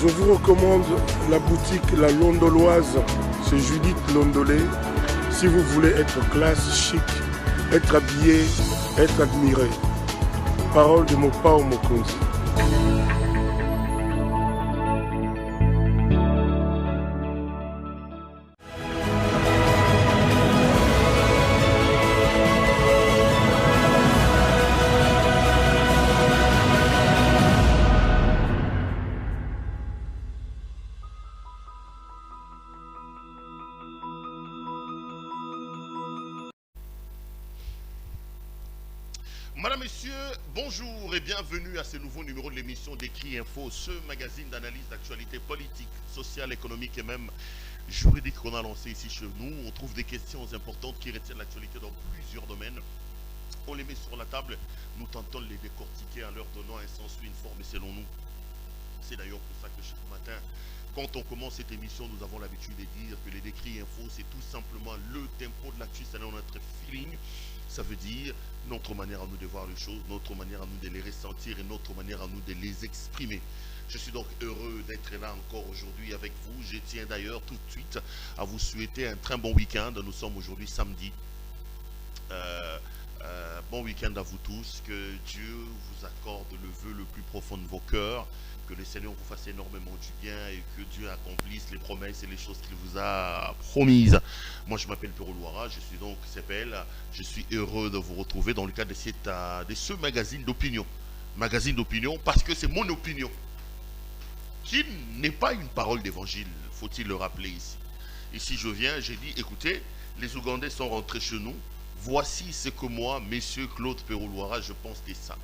Je vous recommande la boutique La Londoloise, c'est Judith Londolé. Si vous voulez être classe, chic, être habillé, être admiré. Parole de Mopao Mokonzi. Madame, Messieurs, bonjour et bienvenue à ce nouveau numéro de l'émission d'Écrit Info, ce magazine d'analyse d'actualité politique, sociale, économique et même juridique qu'on a lancé ici chez nous. On trouve des questions importantes qui retiennent l'actualité dans plusieurs domaines. On les met sur la table, nous tentons de les décortiquer en leur donnant un sens ou une forme selon nous. C'est d'ailleurs pour ça que chaque matin, quand on commence cette émission, nous avons l'habitude de dire que les Décrits Info, c'est tout simplement le tempo de l'actu, c'est notre feeling. Ça veut dire notre manière à nous de voir les choses, notre manière à nous de les ressentir et notre manière à nous de les exprimer. Je suis donc heureux d'être là encore aujourd'hui avec vous. Je tiens d'ailleurs tout de suite à vous souhaiter un très bon week-end. Nous sommes aujourd'hui samedi. Bon week-end à vous tous. Que Dieu vous accorde le vœu le plus profond de vos cœurs. Que le Seigneur vous fasse énormément du bien et que Dieu accomplisse les promesses et les choses qu'il vous a promises. Moi, je m'appelle Pero Louara, je suis donc CPL. Je suis heureux de vous retrouver dans le cadre de ce magazine d'opinion. Magazine d'opinion parce que c'est mon opinion, qui n'est pas une parole d'évangile, faut-il le rappeler ici. Ici, je viens, j'ai dit, écoutez, les Ougandais sont rentrés chez nous. Voici ce que moi, messieurs Claude Pero Louara, je pense de ça.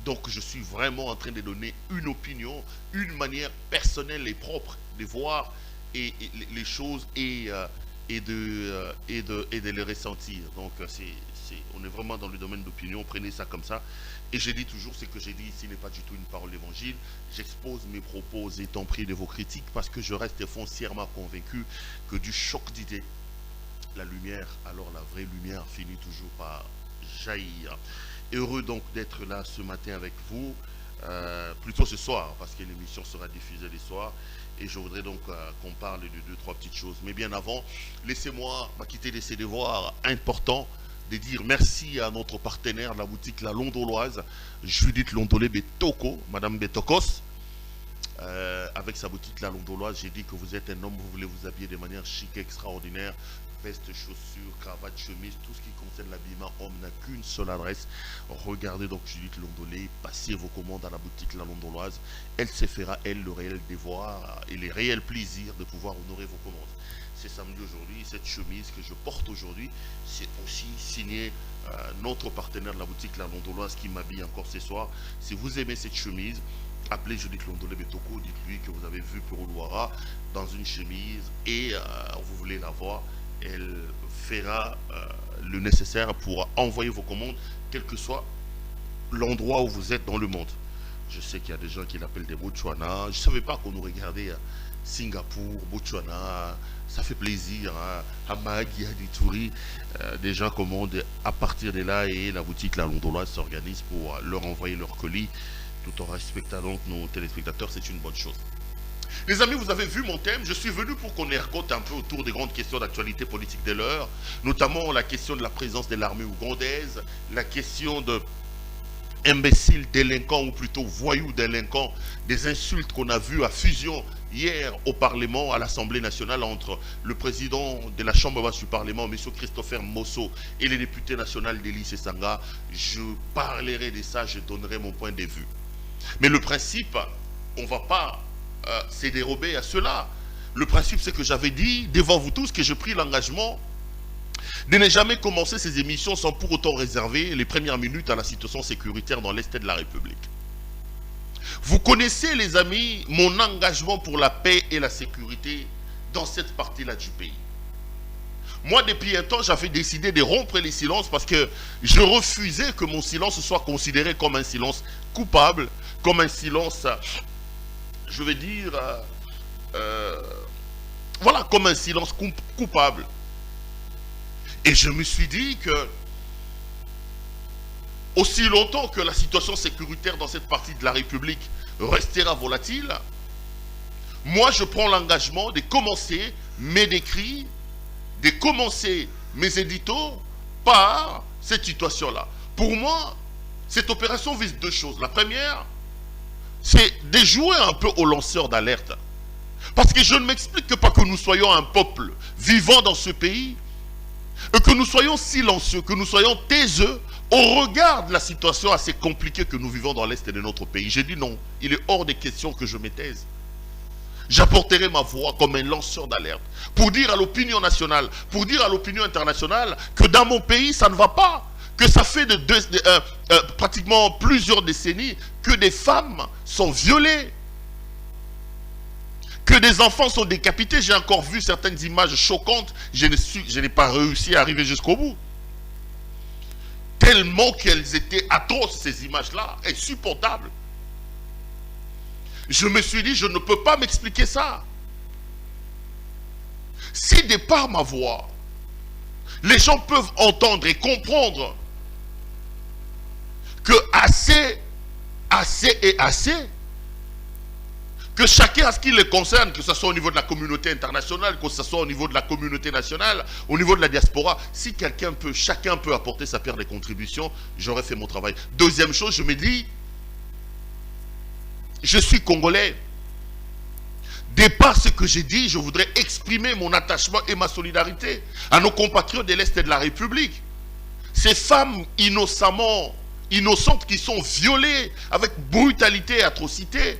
Donc je suis vraiment en train de donner une opinion, une manière personnelle et propre de voir les choses et de les ressentir. Donc on est vraiment dans le domaine d'opinion, prenez ça comme ça. Et je dis toujours ce que j'ai dit ici n'est pas du tout une parole d'évangile. J'expose mes propos étant pris de vos critiques parce que je reste foncièrement convaincu que du choc d'idées, la lumière, alors la vraie lumière finit toujours par jaillir. Heureux donc d'être là ce matin avec vous, plutôt ce soir, parce que l'émission sera diffusée le soir, et je voudrais donc qu'on parle de deux, trois petites choses. Mais bien avant, laissez-moi quitter de ces devoirs importants, de dire merci à notre partenaire, la boutique La Londoloise, Judith Londolé Betoko, Madame Betokos. Avec sa boutique La Londoloise, j'ai dit que vous êtes un homme, vous voulez vous habiller de manière chic, extraordinaire, veste, chaussures, cravate, chemise, tout ce qui concerne l'habillement homme n'a qu'une seule adresse. Regardez donc Judith Londolé, passez vos commandes à la boutique La Londoloise. Elle se fera, elle, le réel devoir et les réels plaisirs de pouvoir honorer vos commandes. C'est samedi aujourd'hui, cette chemise que je porte aujourd'hui, c'est aussi signé notre partenaire de la boutique La Londoloise qui m'habille encore ce soir. Si vous aimez cette chemise, appelez Judith Londolé Betoko, dites-lui que vous avez vu Pero Louara dans une chemise et vous voulez la voir. Elle fera le nécessaire pour envoyer vos commandes, quel que soit l'endroit où vous êtes dans le monde. Je sais qu'il y a des gens qui l'appellent des Botswana. Je ne savais pas qu'on nous regardait à Singapour, Botswana. Ça fait plaisir. Hamagi, Aditouri. Des gens commandent à partir de là et la boutique La Londoloise s'organise pour leur envoyer leur colis. Tout en respectant donc nos téléspectateurs, c'est une bonne chose. Les amis, vous avez vu mon thème. Je suis venu pour qu'on ergote un peu autour des grandes questions d'actualité politique de l'heure, notamment la question de la présence de l'armée ougandaise, la question de imbéciles délinquants ou plutôt voyous délinquants, des insultes qu'on a vues à fusion hier au Parlement, à l'Assemblée nationale entre le président de la Chambre basse du Parlement, M. Christopher Mosso, et les députés nationaux d'Élysée Sanga. Je parlerai de ça, je donnerai mon point de vue. Mais le principe, on ne va pas se dérober à cela. Le principe, c'est que j'avais dit devant vous tous que j'ai pris l'engagement de ne jamais commencer ces émissions sans pour autant réserver les premières minutes à la situation sécuritaire dans l'Est de la République. Vous connaissez, les amis, mon engagement pour la paix et la sécurité dans cette partie-là du pays. Moi, depuis un temps, j'avais décidé de rompre les silences parce que je refusais que mon silence soit considéré comme un silence coupable, comme un silence, je vais dire, voilà, comme un silence coupable. Et je me suis dit que aussi longtemps que la situation sécuritaire dans cette partie de la République restera volatile, moi je prends l'engagement de commencer mes écrits, de commencer mes éditos par cette situation-là. Pour moi, cette opération vise deux choses. La première, c'est de jouer un peu au lanceur d'alerte. Parce que je ne m'explique pas que nous soyons un peuple vivant dans ce pays et que nous soyons silencieux, que nous soyons taiseux au regard de la situation assez compliquée que nous vivons dans l'Est de notre pays. J'ai dit non, il est hors de question que je me taise. J'apporterai ma voix comme un lanceur d'alerte pour dire à l'opinion nationale, pour dire à l'opinion internationale que dans mon pays ça ne va pas, que ça fait pratiquement plusieurs décennies que des femmes sont violées, que des enfants sont décapités. J'ai encore vu certaines images choquantes, je n'ai pas réussi à arriver jusqu'au bout. Tellement qu'elles étaient atroces, ces images-là, insupportables. Je me suis dit, je ne peux pas m'expliquer ça. Si de par ma voix, les gens peuvent entendre et comprendre que assez est assez, que chacun à ce qui le concerne, que ce soit au niveau de la communauté internationale, que ce soit au niveau de la communauté nationale, au niveau de la diaspora, si chacun peut apporter sa pierre de contribution, j'aurais fait mon travail. Deuxième chose, je me dis, je suis congolais. De par ce que j'ai dit, je voudrais exprimer mon attachement et ma solidarité à nos compatriotes de l'Est de la République. Ces femmes innocentes qui sont violées avec brutalité et atrocité.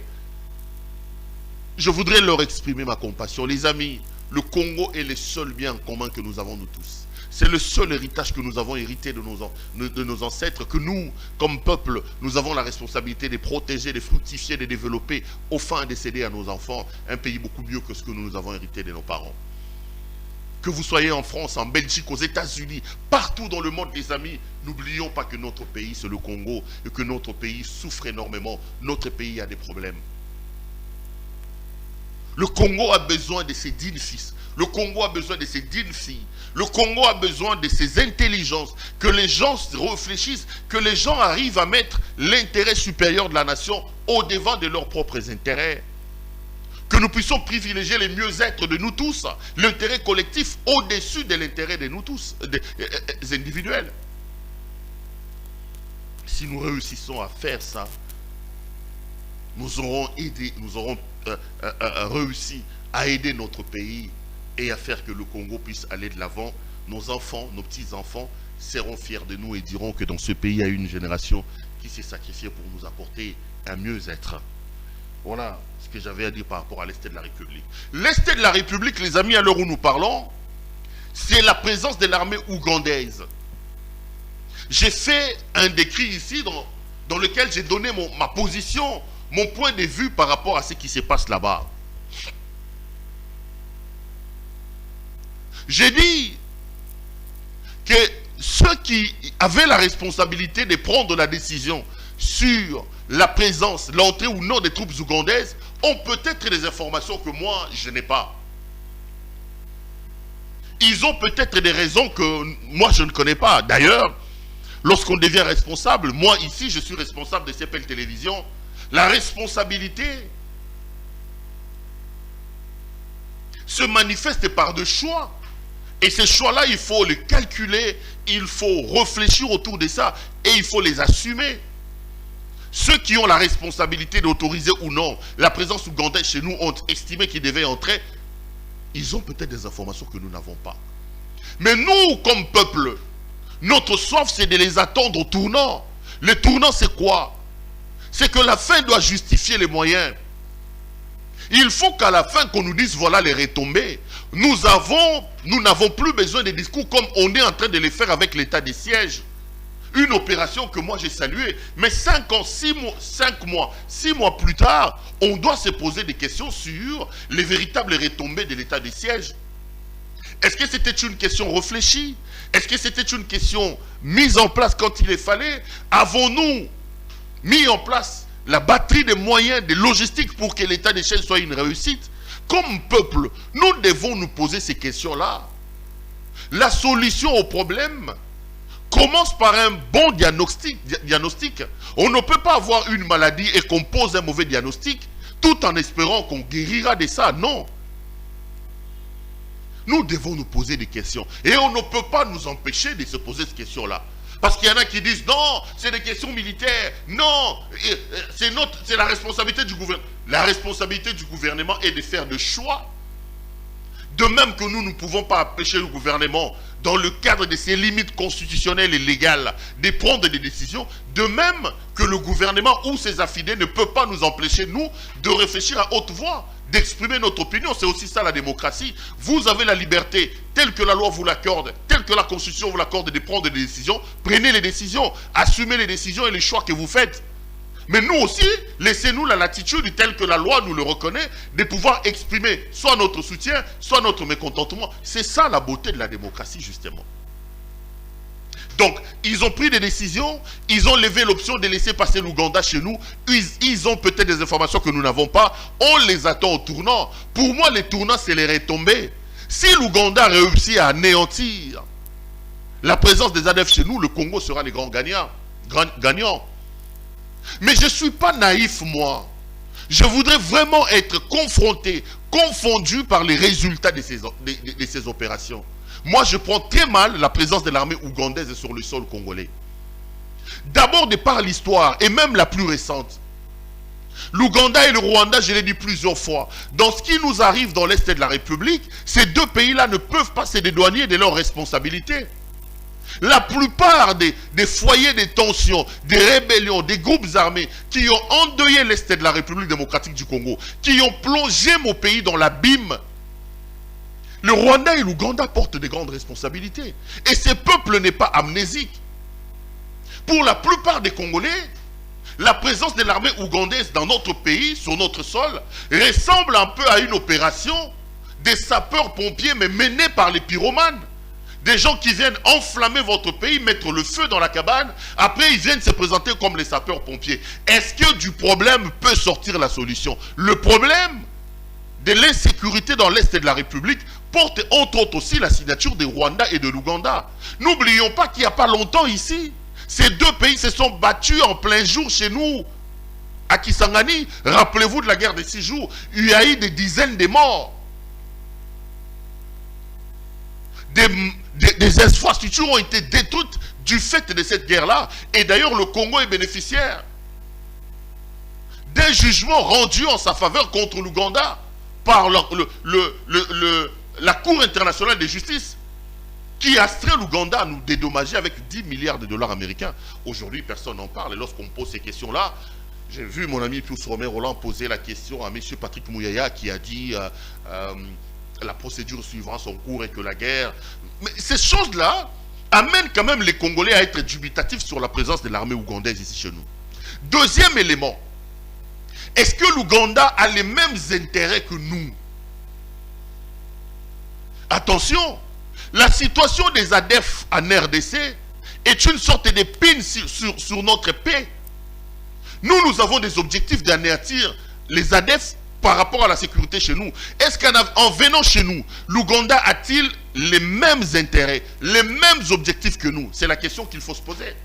Je voudrais leur exprimer ma compassion. Les amis, le Congo est le seul bien commun que nous avons nous tous. C'est le seul héritage que nous avons hérité de nos ancêtres, que nous, comme peuple, nous avons la responsabilité de protéger, de fructifier, de développer, au fin de céder à nos enfants un pays beaucoup mieux que ce que nous avons hérité de nos parents. Que vous soyez en France, en Belgique, aux États-Unis, partout dans le monde, les amis, n'oublions pas que notre pays, c'est le Congo, et que notre pays souffre énormément. Notre pays a des problèmes. Le Congo a besoin de ses dignes fils. Le Congo a besoin de ses dignes filles. Le Congo a besoin de ses intelligences. Que les gens réfléchissent, que les gens arrivent à mettre l'intérêt supérieur de la nation au-devant de leurs propres intérêts. Que nous puissions privilégier le mieux-être de nous tous, l'intérêt collectif au-dessus de l'intérêt de nous tous, des individuels. Si nous réussissons à faire ça, nous aurons réussi à aider notre pays et à faire que le Congo puisse aller de l'avant. Nos enfants, nos petits-enfants seront fiers de nous et diront que dans ce pays, il y a une génération qui s'est sacrifiée pour nous apporter un mieux-être. Voilà ce que j'avais à dire par rapport à l'Est de la République. L'Est de la République, les amis, à l'heure où nous parlons, c'est la présence de l'armée ougandaise. J'ai fait un décrit ici dans lequel j'ai donné ma position, mon point de vue par rapport à ce qui se passe là-bas. J'ai dit que ceux qui avaient la responsabilité de prendre la décision sur la présence, l'entrée ou non des troupes ougandaises ont peut-être des informations que moi, je n'ai pas. Ils ont peut-être des raisons que moi, je ne connais pas. D'ailleurs, lorsqu'on devient responsable, moi ici, je suis responsable de CPL Télévision, la responsabilité se manifeste par des choix. Et ces choix-là, il faut les calculer, il faut réfléchir autour de ça et il faut les assumer. Ceux qui ont la responsabilité d'autoriser ou non la présence ougandaise chez nous ont estimé qu'ils devaient entrer. Ils ont peut-être des informations que nous n'avons pas. Mais nous, comme peuple, notre soif, c'est de les attendre au tournant. Le tournant, c'est quoi? C'est que la fin doit justifier les moyens. Il faut qu'à la fin, qu'on nous dise, voilà les retombées. Nous n'avons plus besoin de discours comme on est en train de les faire avec l'état des sièges. Une opération que moi j'ai saluée. Mais 6 mois plus tard, on doit se poser des questions sur les véritables retombées de l'état des sièges. Est-ce que c'était une question réfléchie? Est-ce que c'était une question mise en place quand il le fallait? Avons-nous mis en place la batterie de moyens, de logistique pour que l'état des sièges soit une réussite? Comme peuple, nous devons nous poser ces questions-là. La solution au problème commence par un bon diagnostic. On ne peut pas avoir une maladie et qu'on pose un mauvais diagnostic. tout en espérant qu'on guérira de ça. Non. Nous devons nous poser des questions. Et on ne peut pas nous empêcher de se poser ces questions-là. Parce qu'il y en a qui disent, non, c'est des questions militaires. Non, c'est la responsabilité du gouvernement. La responsabilité du gouvernement est de faire des choix. De même que nous ne pouvons pas empêcher le gouvernement, dans le cadre de ses limites constitutionnelles et légales, de prendre des décisions, de même que le gouvernement ou ses affidés ne peuvent pas nous empêcher, nous, de réfléchir à haute voix, d'exprimer notre opinion. C'est aussi ça la démocratie. Vous avez la liberté, telle que la loi vous l'accorde, telle que la Constitution vous l'accorde, de prendre des décisions. Prenez les décisions, assumez les décisions et les choix que vous faites. Mais nous aussi, laissez-nous la latitude, telle que la loi nous le reconnaît, de pouvoir exprimer soit notre soutien, soit notre mécontentement. C'est ça la beauté de la démocratie, justement. Donc, ils ont pris des décisions, ils ont levé l'option de laisser passer l'Ouganda chez nous. Ils ont peut-être des informations que nous n'avons pas. On les attend au tournant. Pour moi, les tournants, c'est les retombées. Si l'Ouganda réussit à anéantir la présence des ADF chez nous, le Congo sera les grands gagnants. Mais je ne suis pas naïf, moi. Je voudrais vraiment être confronté, confondu par les résultats de ces opérations. Moi, je prends très mal la présence de l'armée ougandaise sur le sol congolais. D'abord, de par l'histoire, et même la plus récente. L'Ouganda et le Rwanda, je l'ai dit plusieurs fois, dans ce qui nous arrive dans l'Est de la République, ces deux pays-là ne peuvent pas se dédouaner de leurs responsabilités. La plupart des foyers de tensions, des rébellions, des groupes armés qui ont endeuillé l'Est de la République démocratique du Congo, qui ont plongé mon pays dans l'abîme, le Rwanda et l'Ouganda portent de grandes responsabilités. Et ce peuple n'est pas amnésique. Pour la plupart des Congolais, la présence de l'armée ougandaise dans notre pays, sur notre sol, ressemble un peu à une opération des sapeurs-pompiers, mais menée par les pyromanes. Des gens qui viennent enflammer votre pays, mettre le feu dans la cabane. Après, ils viennent se présenter comme les sapeurs-pompiers. Est-ce que du problème peut sortir la solution? Le problème de l'insécurité dans l'Est de la République porte entre autres aussi la signature des Rwanda et de l'Ouganda. N'oublions pas qu'il n'y a pas longtemps ici, ces deux pays se sont battus en plein jour chez nous, à Kisangani. Rappelez-vous de la guerre des 6 jours. Il y a eu des dizaines de morts. Des infrastructures ont été détruites du fait de cette guerre-là. Et d'ailleurs, le Congo est bénéficiaire d'un jugement rendu en sa faveur contre l'Ouganda par la Cour internationale de justice, qui astreint l'Ouganda à nous dédommager avec 10 milliards de dollars américains. Aujourd'hui, personne n'en parle. Et lorsqu'on pose ces questions-là, j'ai vu mon ami Pius Romain-Roland poser la question à M. Patrick Mouyaya, qui a dit la procédure suivra son cours et que la guerre... Mais ces choses-là amènent quand même les Congolais à être dubitatifs sur la présence de l'armée ougandaise ici chez nous. Deuxième élément, est-ce que l'Ouganda a les mêmes intérêts que nous? Attention, la situation des ADF en RDC est une sorte d'épine sur notre paix. Nous avons des objectifs d'anéantir les ADF par rapport à la sécurité chez nous. Est-ce qu'en venant chez nous, l'Ouganda a-t-il les mêmes intérêts, les mêmes objectifs que nous? C'est la question qu'il faut se poser.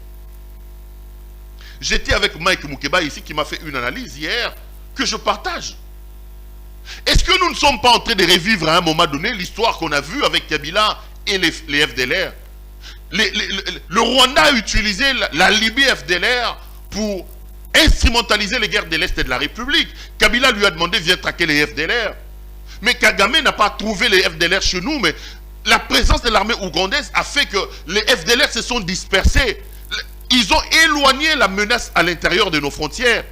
J'étais avec Mike Moukeba ici qui m'a fait une analyse hier que je partage. Est-ce que nous ne sommes pas en train de revivre à un moment donné l'histoire qu'on a vue avec Kabila et les FDLR? Le Rwanda a utilisé la Libye FDLR pour instrumentaliser les guerres de l'Est de la République. Kabila lui a demandé, viens traquer les FDLR. Mais Kagame n'a pas trouvé les FDLR chez nous, mais la présence de l'armée ougandaise a fait que les FDLR se sont dispersés. Ils ont éloigné la menace à l'intérieur de nos frontières.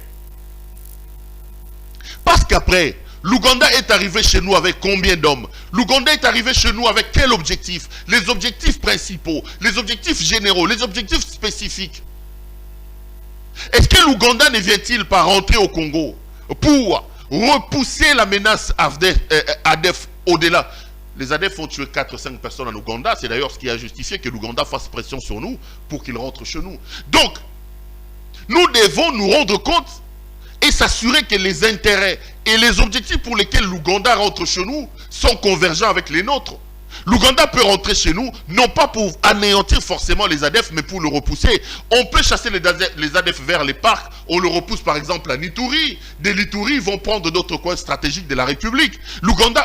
Parce qu'après, l'Ouganda est arrivé chez nous avec combien d'hommes? L'Ouganda est arrivé chez nous avec quel objectif? Les objectifs principaux, les objectifs généraux, les objectifs spécifiques. Est-ce que l'Ouganda ne vient-il pas rentrer au Congo pour repousser la menace ADF au-delà? Les ADF ont tué 4-5 personnes en Ouganda. C'est d'ailleurs ce qui a justifié que l'Ouganda fasse pression sur nous pour qu'ils rentrent chez nous. Donc, nous devons nous rendre compte et s'assurer que les intérêts et les objectifs pour lesquels l'Ouganda rentre chez nous sont convergents avec les nôtres. L'Ouganda peut rentrer chez nous, non pas pour anéantir forcément les ADF, mais pour le repousser. On peut chasser les ADF vers les parcs, on le repousse par exemple à Nituri. Des Nituri vont prendre d'autres coins stratégiques de la République. L'Ouganda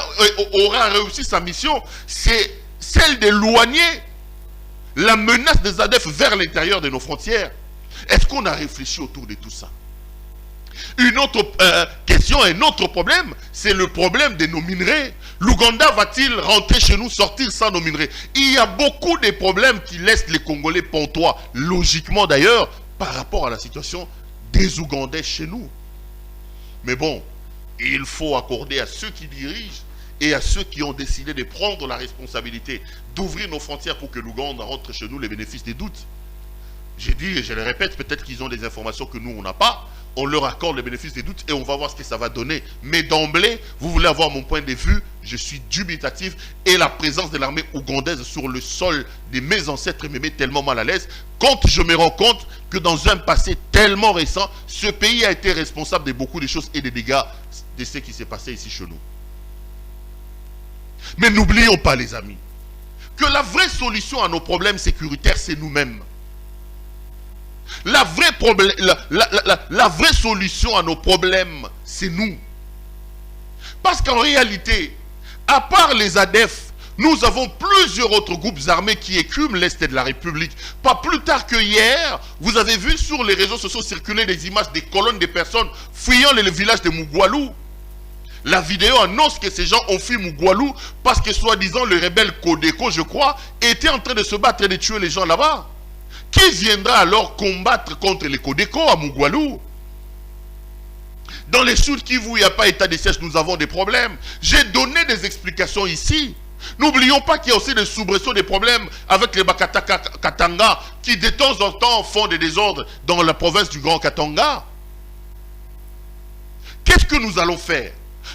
aura réussi sa mission, c'est celle d'éloigner la menace des ADF vers l'intérieur de nos frontières. Est-ce qu'on a réfléchi autour de tout ça? Une autre question, un autre problème, c'est le problème de nos minerais. L'Ouganda va-t-il rentrer chez nous, sortir sans nos minerais? Il y a beaucoup de problèmes qui laissent les Congolais pantois, logiquement d'ailleurs, par rapport à la situation des Ougandais chez nous. Mais bon, il faut accorder à ceux qui dirigent et à ceux qui ont décidé de prendre la responsabilité d'ouvrir nos frontières pour que l'Ouganda rentre chez nous les bénéfices des doutes. J'ai dit et je le répète, peut-être qu'ils ont des informations que nous on n'a pas. On leur accorde le bénéfice des doutes et on va voir ce que ça va donner. Mais d'emblée, vous voulez avoir mon point de vue, je suis dubitatif et la présence de l'armée ougandaise sur le sol de mes ancêtres me met tellement mal à l'aise quand je me rends compte que dans un passé tellement récent, ce pays a été responsable de beaucoup de choses et des dégâts de ce qui s'est passé ici chez nous. Mais n'oublions pas les amis, que la vraie solution à nos problèmes sécuritaires c'est nous-mêmes. La vraie solution à nos problèmes, c'est nous. Parce qu'en réalité, à part les ADF, nous avons plusieurs autres groupes armés qui écument l'Est de la République. Pas plus tard que hier, vous avez vu sur les réseaux sociaux circuler des images des colonnes de personnes fuyant le village de Mugwalu. La vidéo annonce que ces gens ont fui Mugwalu parce que soi-disant le rebelle Kodeko, je crois, était en train de se battre et de tuer les gens là-bas. Qui viendra alors combattre contre les Kodeko à Mugwalu? Dans les Sud Kivu, il n'y a pas état de siège, nous avons des problèmes. J'ai donné des explications ici. N'oublions pas qu'il y a aussi des soubresauts, des problèmes avec les Bakata Katanga qui de temps en temps font des désordres dans la province du Grand Katanga. Qu'est-ce que nous allons faire?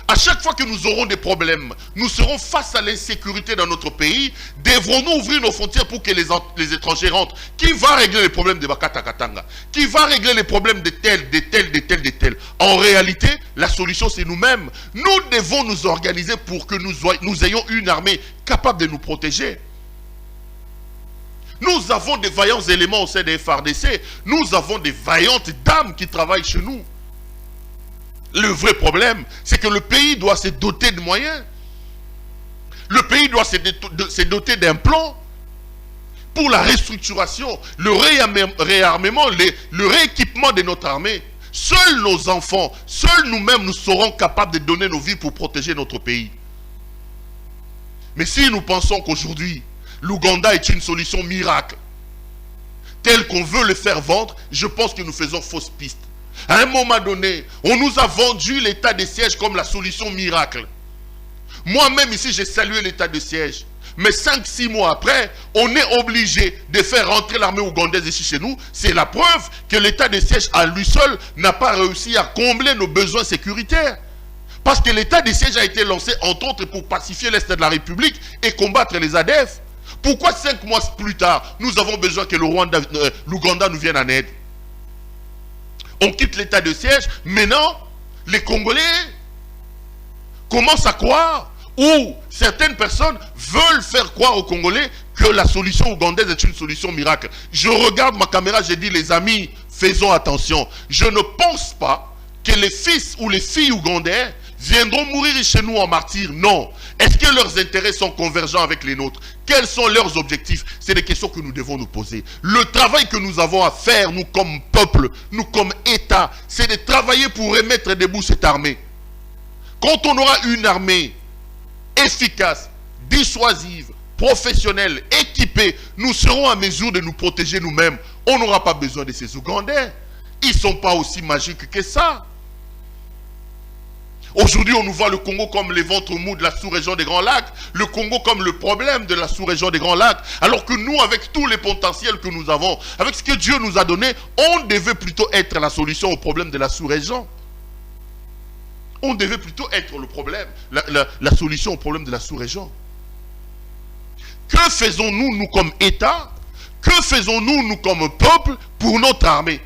À chaque fois que nous aurons des problèmes, nous serons face à l'insécurité dans notre pays. Devrons-nous ouvrir nos frontières pour que les étrangers rentrent? Qui va régler les problèmes de Bakata Katanga? Qui va régler les problèmes de tel, de tel, de tel, de tel? En réalité, la solution c'est nous-mêmes. Nous devons nous organiser pour que nous ayons une armée capable de nous protéger. Nous avons des vaillants éléments au sein des FARDC. Nous avons des vaillantes dames qui travaillent chez nous. Le vrai problème, c'est que le pays doit se doter de moyens. Le pays doit se doter d'un plan pour la restructuration, le réarmement, le rééquipement de notre armée. Seuls nos enfants, seuls nous-mêmes, nous serons capables de donner nos vies pour protéger notre pays. Mais si nous pensons qu'aujourd'hui, l'Ouganda est une solution miracle, telle qu'on veut le faire vendre, je pense que nous faisons fausse piste. À un moment donné, on nous a vendu l'état de siège comme la solution miracle. Moi-même ici, j'ai salué l'état de siège. Mais 5-6 mois après, on est obligé de faire rentrer l'armée ougandaise ici chez nous. C'est la preuve que l'état de siège à lui seul n'a pas réussi à combler nos besoins sécuritaires. Parce que l'état de siège a été lancé entre autres pour pacifier l'Est de la République et combattre les ADF. Pourquoi 5 mois plus tard, nous avons besoin que l'Ouganda nous vienne en aide? On quitte l'état de siège. Maintenant, les Congolais commencent à croire, ou certaines personnes veulent faire croire aux Congolais que la solution ougandaise est une solution miracle. Je regarde ma caméra, j'ai dit les amis, faisons attention. Je ne pense pas que les fils ou les filles ougandais viendront mourir chez nous en martyrs. Non. Est-ce que leurs intérêts sont convergents avec les nôtres? Quels sont leurs objectifs? C'est des questions que nous devons nous poser. Le travail que nous avons à faire, nous comme peuple, nous comme État, c'est de travailler pour remettre debout cette armée. Quand on aura une armée efficace, dissuasive, professionnelle, équipée, nous serons à mesure de nous protéger nous-mêmes. On n'aura pas besoin de ces Ougandais. Ils ne sont pas aussi magiques que ça. Aujourd'hui, on nous voit le Congo comme les ventres mous de la sous-région des Grands Lacs, le Congo comme le problème de la sous-région des Grands Lacs, alors que nous, avec tous les potentiels que nous avons, avec ce que Dieu nous a donné, on devait plutôt être la solution au problème de la sous-région. On devait plutôt être le problème, la solution au problème de la sous-région. Que faisons-nous, nous, comme État? Que faisons-nous, nous, comme peuple, pour notre armée?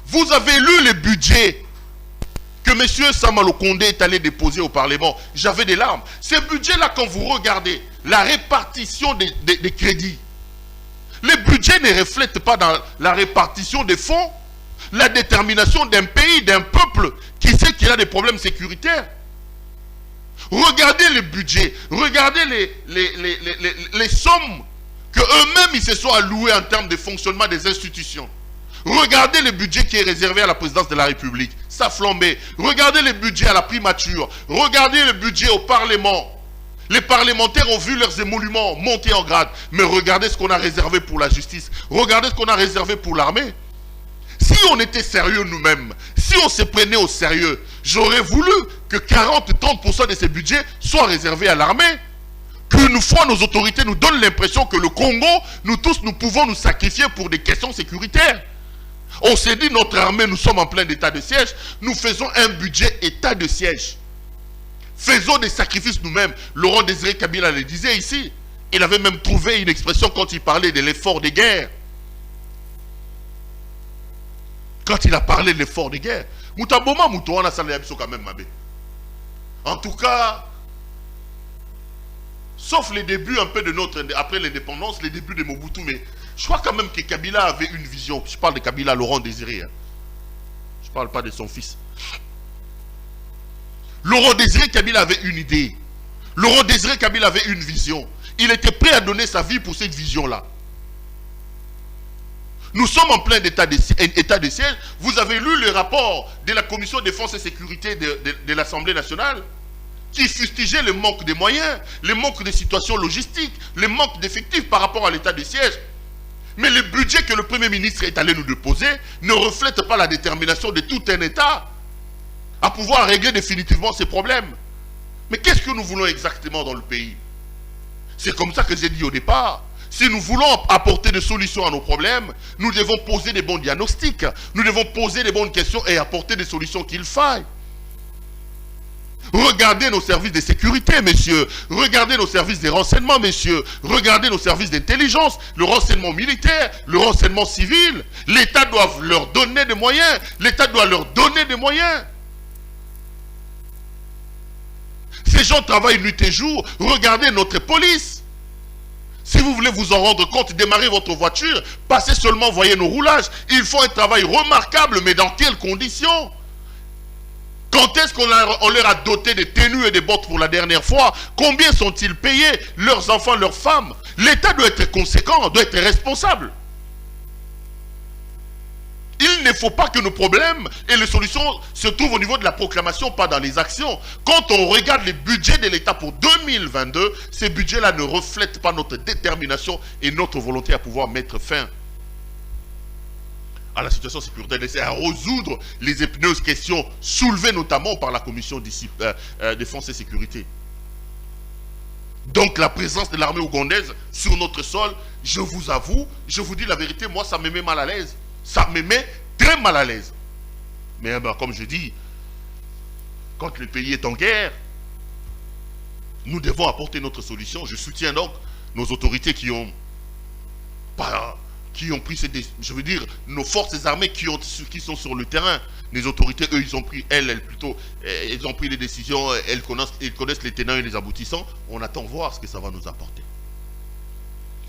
Vous avez lu le budget que M. Samalo Kondé est allé déposer au Parlement. J'avais des larmes. Ce budget-là, quand vous regardez, la répartition des crédits. Les budgets ne reflètent pas dans la répartition des fonds la détermination d'un pays, d'un peuple qui sait qu'il a des problèmes sécuritaires. Regardez les budgets, regardez les sommes que eux-mêmes ils se sont alloués en termes de fonctionnement des institutions. Regardez le budget qui est réservé à la présidence de la République, ça flambait. Regardez le budget à la primature, regardez le budget au Parlement. Les parlementaires ont vu leurs émoluments monter en grade. Mais regardez ce qu'on a réservé pour la justice. Regardez ce qu'on a réservé pour l'armée. Si on était sérieux nous-mêmes, si on se prenait au sérieux, j'aurais voulu que 40-30% de ces budgets soient réservés à l'armée. Qu'une fois nos autorités nous donnent l'impression que le Congo, nous tous, nous pouvons nous sacrifier pour des questions sécuritaires. On s'est dit, notre armée, nous sommes en plein état de siège, nous faisons un budget état de siège. Faisons des sacrifices nous-mêmes. Laurent Désiré Kabila le disait ici. Il avait même trouvé une expression quand il parlait de l'effort de guerre. Quand il a parlé de l'effort de guerre. En tout cas, sauf les débuts un peu de notre, après l'indépendance, les débuts de Mobutu, mais je crois quand même que Kabila avait une vision. Je parle de Kabila, Laurent Désiré. Hein. Je ne parle pas de son fils. Laurent Désiré Kabila avait une idée. Laurent Désiré Kabila avait une vision. Il était prêt à donner sa vie pour cette vision-là. Nous sommes en plein état de siège. Vous avez lu le rapport de la Commission défense et sécurité de l'Assemblée nationale qui fustigeait le manque de moyens, le manque de situations logistiques, le manque d'effectifs par rapport à l'état de siège. Mais le budget que le Premier ministre est allé nous déposer ne reflète pas la détermination de tout un État à pouvoir régler définitivement ces problèmes. Mais qu'est-ce que nous voulons exactement dans le pays? C'est comme ça que j'ai dit au départ. Si nous voulons apporter des solutions à nos problèmes, nous devons poser des bons diagnostics, nous devons poser des bonnes questions et apporter des solutions qu'il faille. Regardez nos services de sécurité, messieurs. Regardez nos services de renseignement, messieurs. Regardez nos services d'intelligence, le renseignement militaire, le renseignement civil. L'État doit leur donner des moyens. L'État doit leur donner des moyens. Ces gens travaillent nuit et jour. Regardez notre police. Si vous voulez vous en rendre compte, démarrez votre voiture, passez seulement, voyez nos roulages. Ils font un travail remarquable, mais dans quelles conditions? Quand est-ce qu'on leur a doté des tenues et des bottes pour la dernière fois? Combien sont-ils payés? Leurs enfants, leurs femmes? L'État doit être conséquent, doit être responsable. Il ne faut pas que nos problèmes et les solutions se trouvent au niveau de la proclamation, pas dans les actions. Quand on regarde les budgets de l'État pour 2022, ces budgets-là ne reflètent pas notre détermination et notre volonté à pouvoir mettre fin à la situation sécuritaire, et à résoudre les épineuses questions soulevées notamment par la commission défense et sécurité. Donc la présence de l'armée ougandaise sur notre sol, je vous avoue, je vous dis la vérité, moi ça me met mal à l'aise. Ça me met très mal à l'aise. Mais comme je dis, quand le pays est en guerre, nous devons apporter notre solution. Je soutiens donc nos autorités qui ont pris ces décisions. Je veux dire, nos forces armées qui sont sur le terrain. Les autorités, eux, ils ont pris, ils ont pris les décisions, ils connaissent les tenants et les aboutissants. On attend voir ce que ça va nous apporter.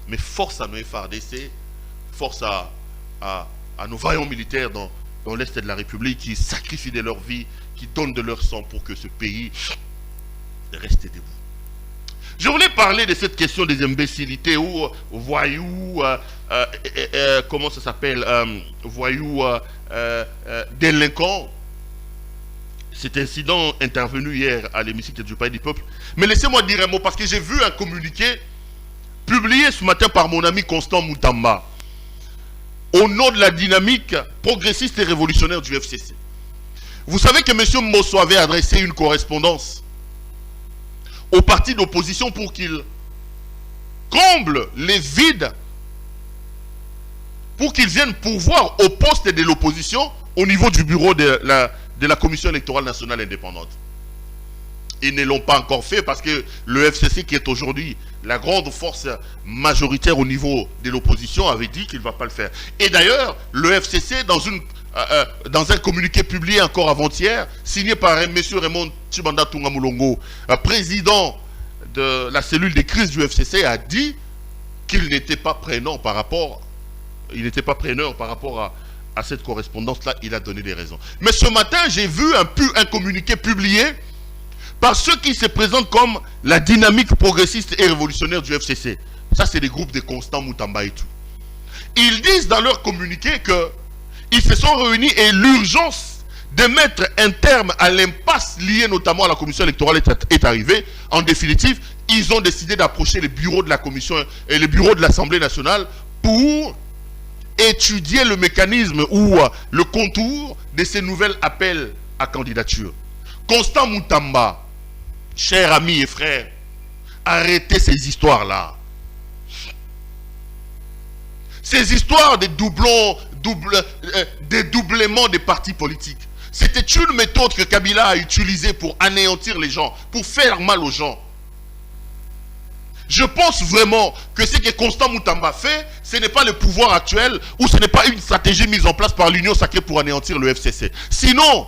Mais force à nos FARDC, force à nos vaillants militaires dans l'Est de la République qui sacrifient de leur vie, qui donnent de leur sang pour que ce pays reste debout. Je voulais parler de cette question des imbécilités ou voyous, comment ça s'appelle, voyous, délinquants. Cet incident intervenu hier à l'hémicycle du Palais du Peuple. Mais laissez-moi dire un mot parce que j'ai vu un communiqué publié ce matin par mon ami Constant Moutamba, au nom de la dynamique progressiste et révolutionnaire du FCC. Vous savez que M. Mosso avait adressé une correspondance au parti d'opposition pour qu'il comble les vides, pour qu'ils viennent pourvoir au poste de l'opposition au niveau du bureau de la Commission électorale nationale indépendante. Ils ne l'ont pas encore fait parce que le FCC, qui est aujourd'hui la grande force majoritaire au niveau de l'opposition, avait dit qu'il ne va pas le faire. Et d'ailleurs, le FCC, dans un communiqué publié encore avant-hier, signé par M. Raymond Tshibanda Tunga Moulongo, président de la cellule des crises du FCC a dit qu'il n'était pas preneur par rapport à cette correspondance-là. Il a donné des raisons. Mais ce matin, j'ai vu un communiqué publié par ceux qui se présentent comme la dynamique progressiste et révolutionnaire du FCC. Ça, c'est des groupes de Constant Moutamba et tout. Ils disent dans leur communiqué qu'ils se sont réunis et l'urgence de mettre un terme à l'impasse liée notamment à la commission électorale est arrivée. En définitive, ils ont décidé d'approcher les bureaux de la commission et les bureaux de l'Assemblée nationale pour étudier le mécanisme ou le contour de ces nouvelles appels à candidature. Constant Moutamba, chers amis et frères, arrêtez ces histoires-là. Ces histoires de dédoublement des partis politiques. C'était une méthode que Kabila a utilisée pour anéantir les gens, pour faire mal aux gens. Je pense vraiment que ce que Constant Moutamba fait, ce n'est pas le pouvoir actuel ou ce n'est pas une stratégie mise en place par l'Union sacrée pour anéantir le FCC. Sinon,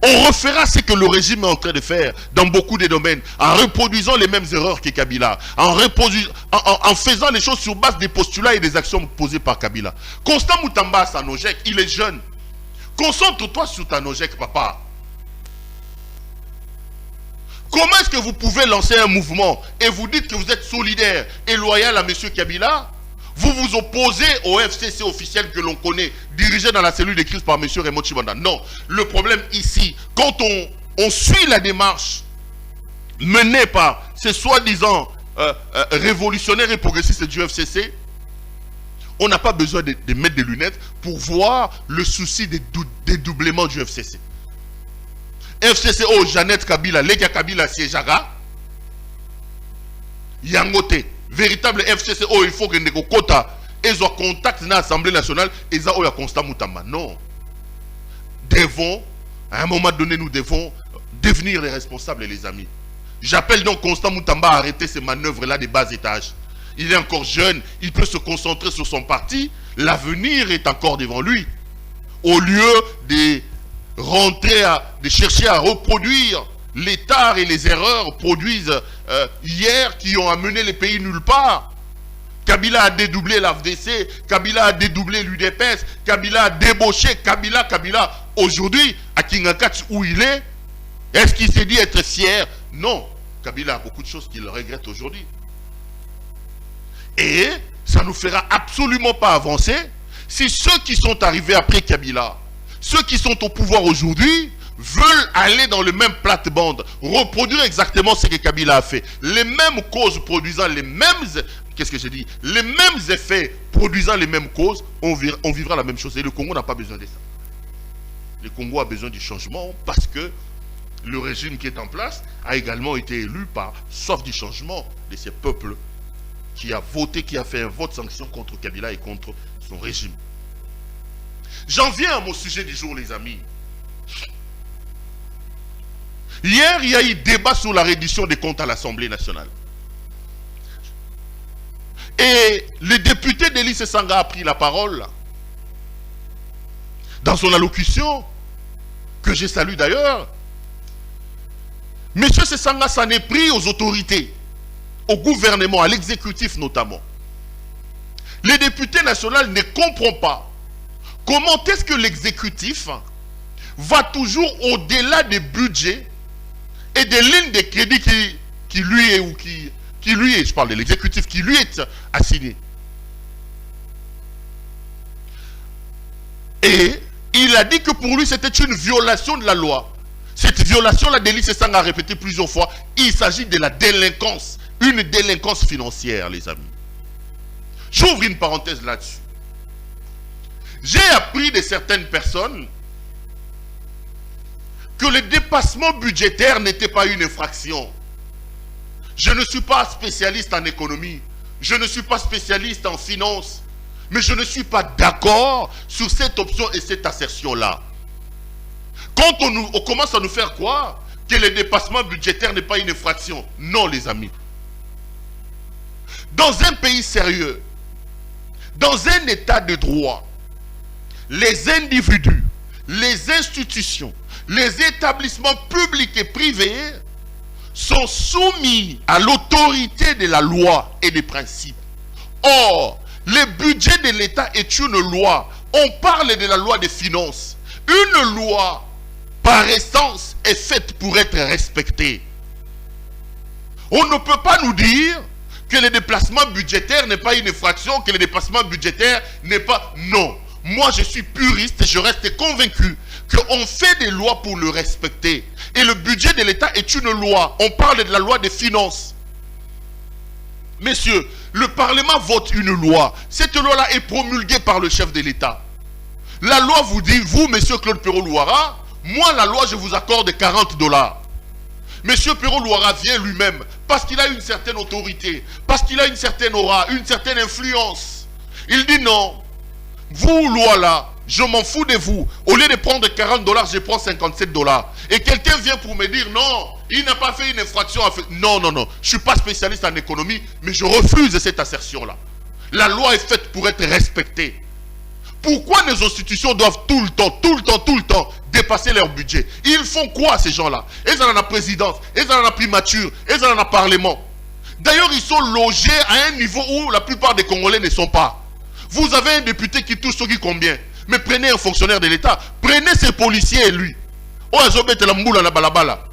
on refera ce que le régime est en train de faire dans beaucoup de domaines, en reproduisant les mêmes erreurs que Kabila, en faisant les choses sur base des postulats et des actions posées par Kabila. Constant Moutamba, sa Nojek, il est jeune. Concentre-toi sur ta Nojek, papa. Comment est-ce que vous pouvez lancer un mouvement et vous dites que vous êtes solidaire et loyal à M. Kabila? Vous vous opposez au FCC officiel que l'on connaît, dirigé dans la cellule de crise par M. Raymond Tshibanda. Non, le problème ici, quand on suit la démarche menée par ces soi-disant révolutionnaires et progressistes du FCC, on n'a pas besoin de mettre des lunettes pour voir le souci des dédoublements du FCC. FCC, oh, Jeannette Kabila, Lekia Kabila, Siejaga, Yangote, véritable FCC, oh, il faut que nous kota, ils ont contact dans l'Assemblée nationale, ils ont Constant Moutamba. Non. À un moment donné, nous devons devenir les responsables et les amis. J'appelle donc Constant Moutamba à arrêter ces manœuvres-là des bas étages. Il est encore jeune, il peut se concentrer sur son parti, l'avenir est encore devant lui. Au lieu de de chercher à reproduire les tares et les erreurs produites hier qui ont amené les pays nulle part. Kabila a dédoublé l'AFDC, Kabila a dédoublé l'UDPS, Kabila a débauché, Kabila. Aujourd'hui, à Kingakats où il est-ce qu'il s'est dit être fier? Non. Kabila a beaucoup de choses qu'il regrette aujourd'hui. Et ça ne nous fera absolument pas avancer si ceux qui sont arrivés après Kabila, ceux qui sont au pouvoir aujourd'hui, veulent aller dans le même plate-bande, reproduire exactement ce que Kabila a fait. Les mêmes causes produisant les mêmes... Qu'est-ce que j'ai dit? Les mêmes effets produisant les mêmes causes, on vivra la même chose. Et le Congo n'a pas besoin de ça. Le Congo a besoin du changement parce que le régime qui est en place a également été élu sauf du changement de ces peuples qui a voté, qui a fait un vote sanction contre Kabila et contre son régime. J'en viens à mon sujet du jour, les amis. Hier, il y a eu débat sur la reddition des comptes à l'Assemblée nationale. Et le député Delis Sesanga a pris la parole dans son allocution, que je salue d'ailleurs. Monsieur Sesanga s'en est pris aux autorités, au gouvernement, à l'exécutif notamment. Le député national ne comprend pas comment est-ce que l'exécutif va toujours au-delà des budgets et des lignes de crédit qui lui est, ou qui lui est, je parle de l'exécutif, qui lui est assigné. Et il a dit que pour lui c'était une violation de la loi. Cette violation-là, Delis Sesanga a répété plusieurs fois, il s'agit de la délinquance, une délinquance financière, les amis. J'ouvre une parenthèse là-dessus. J'ai appris de certaines personnes que le dépassement budgétaire n'était pas une infraction. Je ne suis pas spécialiste en économie, je ne suis pas spécialiste en finance, mais je ne suis pas d'accord sur cette option et cette assertion-là. Quand on commence à nous faire croire que le dépassement budgétaire n'est pas une infraction, non les amis. Dans un pays sérieux, dans un état de droit, les individus, les institutions, les établissements publics et privés sont soumis à l'autorité de la loi et des principes. Or, le budget de l'État est une loi. On parle de la loi des finances. Une loi, par essence, est faite pour être respectée. On ne peut pas nous dire que le déplacement budgétaire n'est pas une infraction, que le déplacement budgétaire n'est pas... Non. Moi, je suis puriste et je reste convaincu qu'on fait des lois pour le respecter. Et le budget de l'État est une loi. On parle de la loi des finances. Messieurs, le Parlement vote une loi. Cette loi-là est promulguée par le chef de l'État. La loi vous dit, vous, monsieur Claude Perrault-Louara, moi, la loi, je vous accorde 40 $. Monsieur Perrault-Louara vient lui-même parce qu'il a une certaine autorité, parce qu'il a une certaine aura, une certaine influence. Il dit non, vous, loi là, je m'en fous de vous. Au lieu de prendre 40 $, je prends 57 $. Et quelqu'un vient pour me dire non, il n'a pas fait une infraction. Non, non, non. Je ne suis pas spécialiste en économie, mais je refuse cette assertion-là. La loi est faite pour être respectée. Pourquoi nos institutions doivent tout le temps dépasser leur budget? Ils font quoi ces gens-là? Ils sont dans la présidence, ils sont dans la primature, ils sont dans le parlement. D'ailleurs, ils sont logés à un niveau où la plupart des Congolais ne sont pas. Vous avez un député qui touche ce qui combien? Mais prenez un fonctionnaire de l'État, prenez ses policiers et lui. Oh, azobete la mboula na balabala.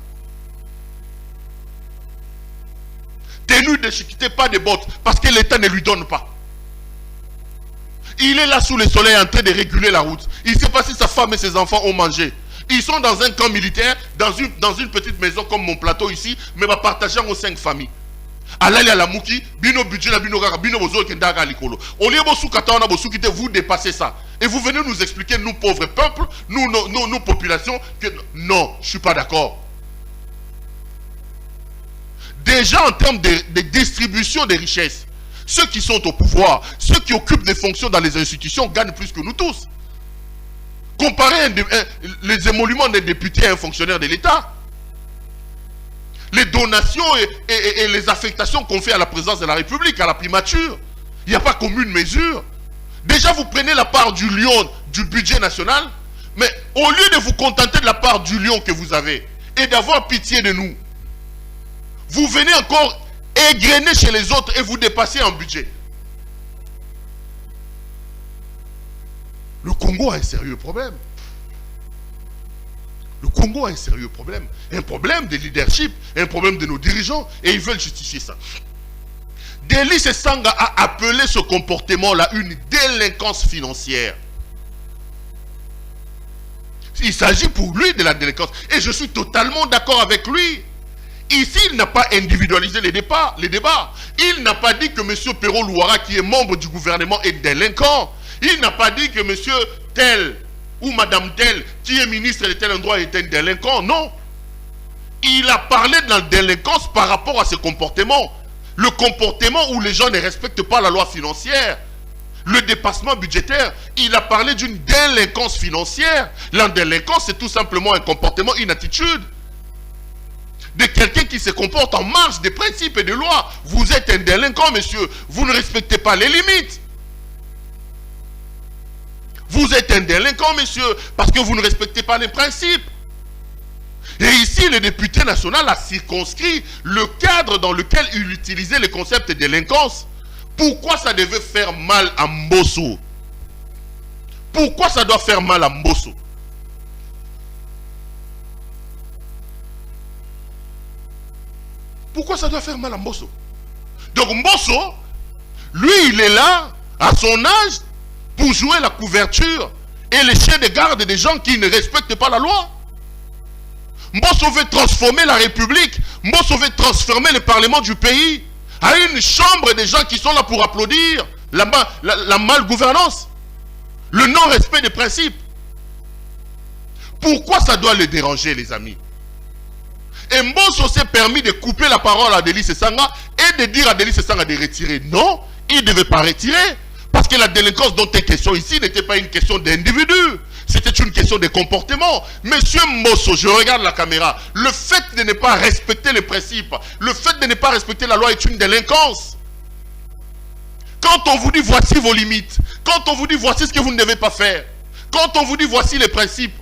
Tenue de chiquité, pas de bottes, parce que l'État ne lui donne pas. Il est là sous le soleil en train de réguler la route. Il ne sait pas si sa femme et ses enfants ont mangé. Ils sont dans un camp militaire, dans une petite maison comme mon plateau ici, mais va partager en 5 familles. Alali à la mouki, bino budget na bino gaga, bino bozo kendaga likolo. Au lieu bosu katana bosu kite, vous dépassez ça. Et vous venez nous expliquer, nous pauvres peuples, nous populations, que non, je ne suis pas d'accord. Déjà en termes de distribution des richesses, ceux qui sont au pouvoir, ceux qui occupent des fonctions dans les institutions gagnent plus que nous tous. Comparez les émoluments des députés à un fonctionnaire de l'État. Les donations et les affectations qu'on fait à la présidence de la République, à la primature, il n'y a pas commune mesure. Déjà, vous prenez la part du lion du budget national, mais au lieu de vous contenter de la part du lion que vous avez et d'avoir pitié de nous, vous venez encore égrener chez les autres et vous dépassez en budget. Le Congo a un sérieux problème. Le Congo a un sérieux problème. Un problème de leadership, un problème de nos dirigeants, et ils veulent justifier ça. Délice Sanga a appelé ce comportement-là une délinquance financière. Il s'agit pour lui de la délinquance. Et je suis totalement d'accord avec lui. Ici, il n'a pas individualisé les débats. Il n'a pas dit que M. Perrault-Louara, qui est membre du gouvernement, est délinquant. Il n'a pas dit que M. tel ou Mme tel, qui est ministre de tel endroit, est un délinquant. Non. Il a parlé de la délinquance par rapport à ce comportement. Le comportement où les gens ne respectent pas la loi financière. Le dépassement budgétaire. Il a parlé d'une délinquance financière. La délinquance, c'est tout simplement un comportement, une attitude de quelqu'un qui se comporte en marge des principes et des lois. Vous êtes un délinquant, monsieur. Vous ne respectez pas les limites. Vous êtes un délinquant, monsieur, parce que vous ne respectez pas les principes. Et ici, le député national a circonscrit le cadre dans lequel il utilisait le concept de délinquance. Pourquoi ça devait faire mal à Mbosso? Pourquoi ça doit faire mal à Mbosso? Pourquoi ça doit faire mal à Mbosso? Donc Mbosso, lui, il est là, à son âge, pour jouer la couverture et les chiens de garde des gens qui ne respectent pas la loi. Mbosso veut transformer la République, Mbosso veut transformer le Parlement du pays à une chambre des gens qui sont là pour applaudir la malgouvernance, le non-respect des principes. Pourquoi ça doit le déranger, les amis? Et Mbosso s'est permis de couper la parole à Délice Sanga et de dire à Délice Sanga de retirer. Non, il ne devait pas retirer. Parce que la délinquance dont est question ici n'était pas une question d'individu. C'était une question de comportement. Monsieur Mbosso, je regarde la caméra. Le fait de ne pas respecter les principes, le fait de ne pas respecter la loi est une délinquance. Quand on vous dit voici vos limites, quand on vous dit voici ce que vous ne devez pas faire, quand on vous dit voici les principes,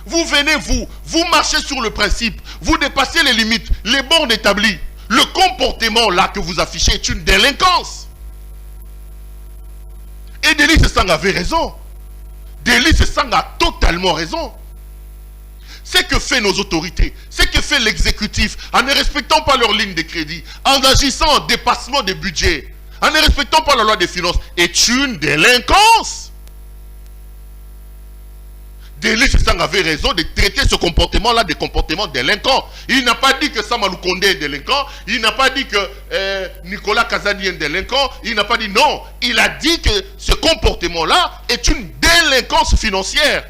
Vous venez, vous marchez sur le principe, vous dépassez les limites, les bornes établies. Le comportement là que vous affichez est une délinquance. Et Dely Sesanga avait raison. Dely Sesanga a totalement raison. C'est que fait nos autorités, c'est que fait l'exécutif en ne respectant pas leur ligne de crédit, en agissant en dépassement des budgets, en ne respectant pas la loi des finances, est une délinquance. Dely Sesanga avait raison de traiter ce comportement-là des comportements délinquants. Il n'a pas dit que Sama Lukonde est délinquant, il n'a pas dit que Nicolas Kazadi est délinquant, il n'a pas dit non. Il a dit que ce comportement-là est une délinquance financière.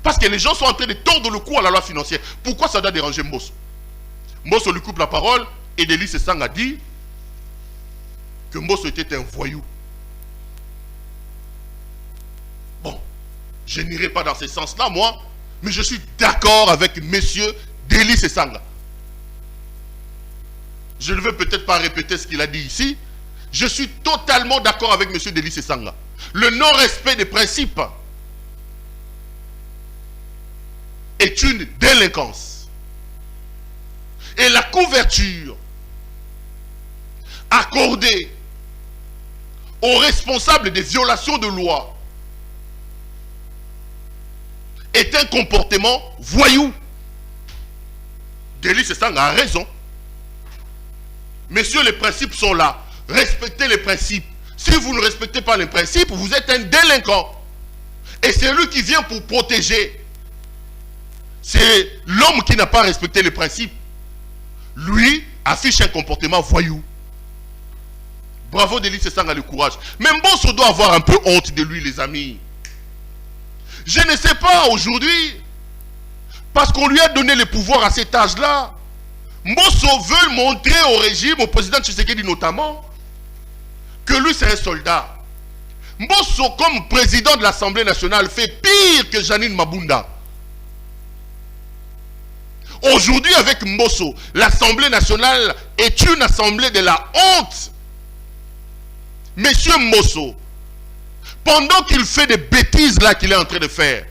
Parce que les gens sont en train de tordre le cou à la loi financière. Pourquoi ça doit déranger Mbosso? Mbosso lui coupe la parole et Dely Sesanga dit que Mbosso était un voyou. Bon. Je n'irai pas dans ce sens-là, moi, mais je suis d'accord avec monsieur Dely Sesanga. Je ne veux peut-être pas répéter ce qu'il a dit ici. Je suis totalement d'accord avec monsieur Dely Sesanga. Le non-respect des principes est une délinquance. Et la couverture accordée aux responsables des violations de loi est un comportement voyou. Dely Sesanga a raison. Messieurs, les principes sont là. Respectez les principes. Si vous ne respectez pas les principes, vous êtes un délinquant. Et c'est lui qui vient pour protéger. C'est l'homme qui n'a pas respecté les principes. Lui affiche un comportement voyou. Bravo Dely Sesanga, le courage. Mais Mbosso doit avoir un peu honte de lui, les amis. Je ne sais pas aujourd'hui, parce qu'on lui a donné le pouvoir à cet âge-là. Mbosso veut montrer au régime, au président Tshisekedi notamment, que lui c'est un soldat. Mbosso, comme président de l'Assemblée nationale, fait pire que Janine Mabunda. Aujourd'hui, avec Mbosso, l'Assemblée nationale est une assemblée de la honte. Monsieur Mbosso, pendant qu'il fait des bêtises là qu'il est en train de faire,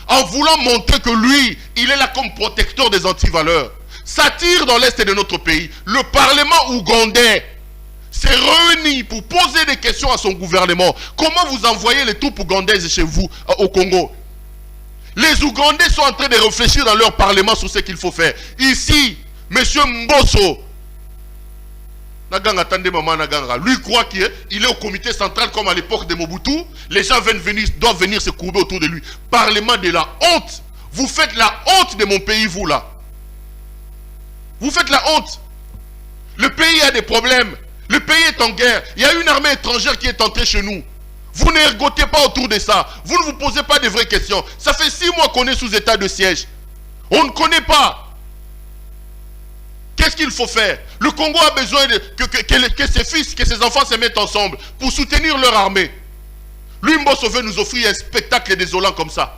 en voulant montrer que lui, il est là comme protecteur des antivaleurs, s'attire dans l'est de notre pays. Le Parlement ougandais s'est réuni pour poser des questions à son gouvernement. Comment vous envoyez les troupes ougandaises chez vous, au Congo? Les Ougandais sont en train de réfléchir dans leur parlement sur ce qu'il faut faire. Ici, M. Mbosso, lui croit qu'il est au comité central comme à l'époque de Mobutu. Les gens doivent venir se courber autour de lui. Parlement de la honte. Vous faites la honte de mon pays, vous là. Vous faites la honte. Le pays a des problèmes. Le pays est en guerre. Il y a une armée étrangère qui est entrée chez nous. Vous n'ergotez pas autour de ça. Vous ne vous posez pas de vraies questions. Ça fait 6 mois qu'on est sous état de siège. On ne connaît pas. Qu'est-ce qu'il faut faire? Le Congo a besoin que ses fils, que ses enfants se mettent ensemble pour soutenir leur armée. Lui, Mbosso veut nous offrir un spectacle désolant comme ça.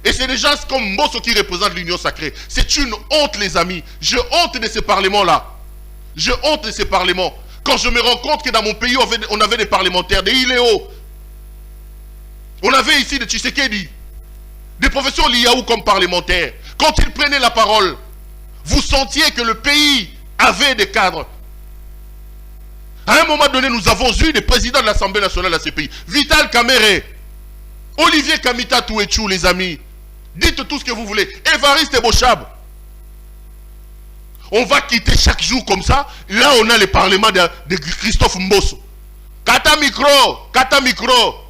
Et c'est des gens comme Mbosso qui représentent l'union sacrée. C'est une honte, les amis. Je honte de ce parlement-là. Je honte de ce parlement. Quand je me rends compte que dans mon pays, on avait des parlementaires, des Iléo. On avait ici des Tshisekedi, des professeurs Liaou comme parlementaires. Quand ils prenaient la parole, vous sentiez que le pays avait des cadres. À un moment donné, nous avons eu des présidents de l'Assemblée nationale à ce pays. Vital Kamerhe, Olivier Kamita Touetchou, les amis. Dites tout ce que vous voulez. Évariste Bochab. On va quitter chaque jour comme ça. Là, on a le parlement de Christophe Mbosso. Kata micro.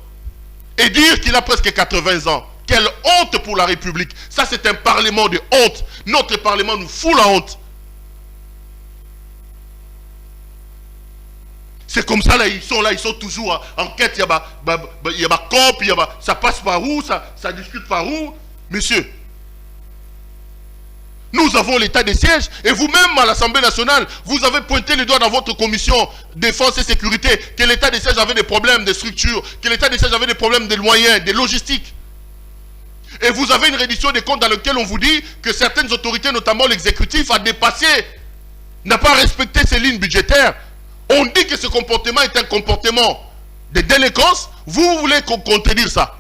Et dire qu'il a presque 80 ans. Quelle honte pour la République. Ça, c'est un parlement de honte. Notre parlement nous fout la honte. C'est comme ça, là, ils sont toujours en quête. Il y a COP, ça passe par où, ça discute par où. Messieurs, nous avons l'état de siège et vous-même à l'Assemblée nationale, vous avez pointé le doigt dans votre commission défense et sécurité que l'état de siège avait des problèmes de structure, que l'état de siège avait des problèmes de moyens, de logistique. Et vous avez une reddition des comptes dans laquelle on vous dit que certaines autorités, notamment l'exécutif, a dépassé, n'a pas respecté ses lignes budgétaires. On dit que ce comportement est un comportement de délinquance. Vous voulez contredire ça.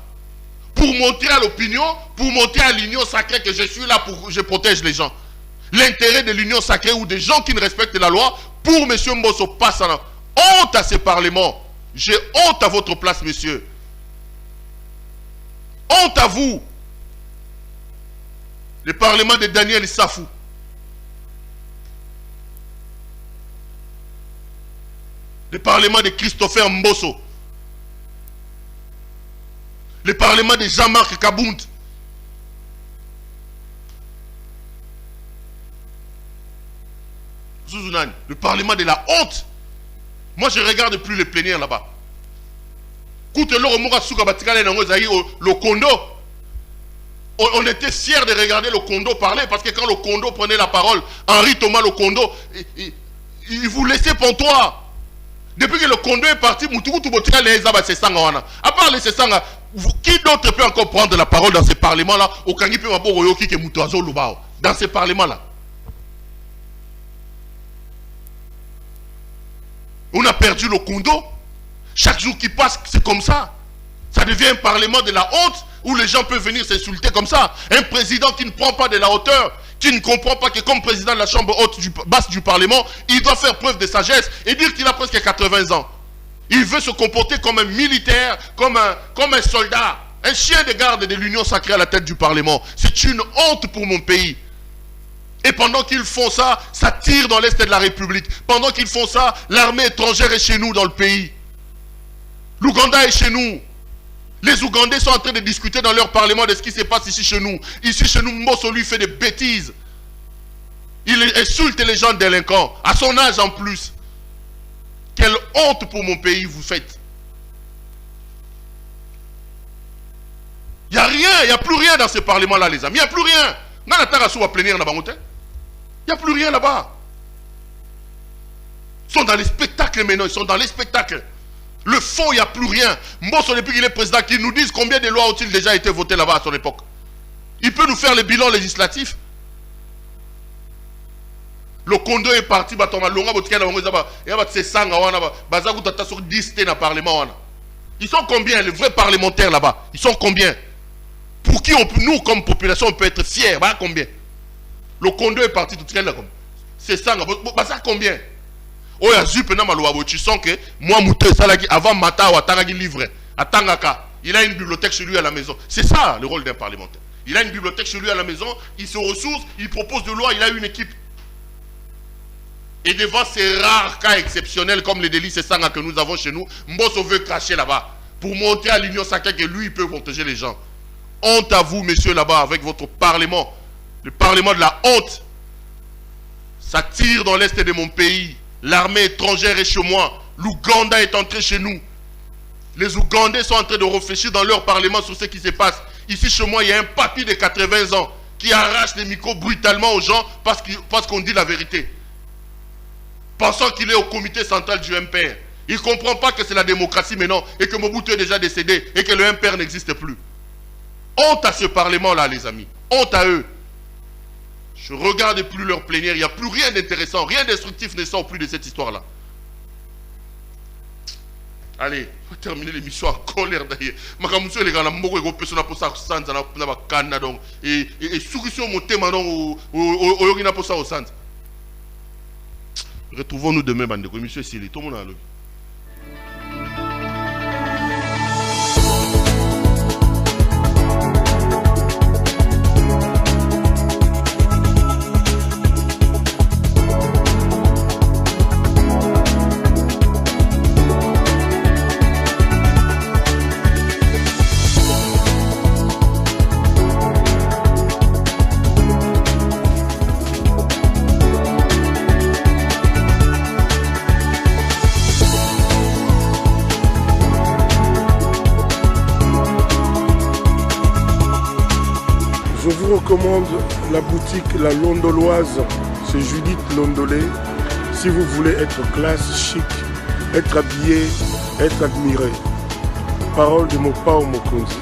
pour montrer à l'opinion, pour montrer à l'union sacrée que je suis là, je protège les gens. L'intérêt de l'union sacrée ou des gens qui ne respectent la loi, pour M. Mbosso passe en honte à ces parlements. J'ai honte à votre place, monsieur. Honte à vous. Le parlement de Daniel Safou. Le parlement de Christopher Mbosso. Le parlement de Jean-Marc Kabound. Le parlement de la honte. Moi, je ne regarde plus les plénières là-bas. Le Kondo. On était fiers de regarder le Kondo parler parce que quand le Kondo prenait la parole, Henri Thomas le Kondo, il vous laissait pantois. Depuis que le Kondo est parti, à part les Sessanga, qui d'autre peut encore prendre la parole dans ces parlements-là? Dans ces parlements-là. On a perdu le Kondo. Chaque jour qui passe, c'est comme ça. Ça devient un parlement de la honte où les gens peuvent venir s'insulter comme ça. Un président qui ne prend pas de la hauteur, qui ne comprend pas que comme président de la chambre haute basse du Parlement, il doit faire preuve de sagesse et dire qu'il a presque 80 ans. Il veut se comporter comme un militaire, comme un soldat, un chien de garde de l'Union sacrée à la tête du Parlement. C'est une honte pour mon pays. Et pendant qu'ils font ça, ça tire dans l'Est de la République. Pendant qu'ils font ça, l'armée étrangère est chez nous dans le pays. L'Ouganda est chez nous. Les Ougandais sont en train de discuter dans leur parlement de ce qui se passe ici chez nous. Ici chez nous, Mbosso lui fait des bêtises. Il insulte les gens délinquants, à son âge en plus. Quelle honte pour mon pays vous faites. Il n'y a rien, il n'y a plus rien dans ce parlement-là, les amis. Il n'y a plus rien. Il n'y a plus rien là-bas. Ils sont dans les spectacles maintenant, ils sont dans les spectacles. Le fond, il n'y a plus rien. Mbosso, depuis qu'il est président, qu'il nous dise combien de lois ont-ils déjà été votées là-bas à son époque. Il peut nous faire les bilans législatifs. Le Kondo est parti, ils sont combien les vrais parlementaires là-bas? Ils sont combien? Pour qui nous, comme population, on peut être fiers? Combien? Le Kondo est parti, tout là comme. C'est ça, ça combien? Oh, tu sens que moi, avant Mata, il a une bibliothèque chez lui à la maison. C'est ça le rôle d'un parlementaire. Il a une bibliothèque chez lui à la maison, il se ressource, il propose de lois, il a une équipe. Et devant ces rares cas exceptionnels comme les délits Sessanga que nous avons chez nous, Mbosso veut cracher là-bas pour montrer à l'Union sacrée que lui, il peut protéger les gens. Honte à vous, messieurs, là-bas, avec votre parlement. Le parlement de la honte. Ça tire dans l'Est de mon pays. L'armée étrangère est chez moi. L'Ouganda est entré chez nous. Les Ougandais sont en train de réfléchir dans leur parlement sur ce qui se passe. Ici, chez moi, il y a un papy de 80 ans qui arrache les micros brutalement aux gens parce qu'on dit la vérité. Pensant qu'il est au comité central du MPR. Il ne comprend pas que c'est la démocratie maintenant et que Mobutu est déjà décédé et que le MPR n'existe plus. Honte à ce parlement-là, les amis. Honte à eux. Je ne regarde plus leur plénière. Il n'y a plus rien d'intéressant, rien d'instructif ne sort plus de cette histoire-là. Allez, on va terminer l'émission en colère d'ailleurs. Retrouvons-nous demain, bande de monsieur Sili. Tout le monde a le. Je vous recommande la boutique La Londoloise, c'est Judith Londolé. Si vous voulez être classe, chic, être habillé, être admiré. Parole de mon Pao Mokonzi.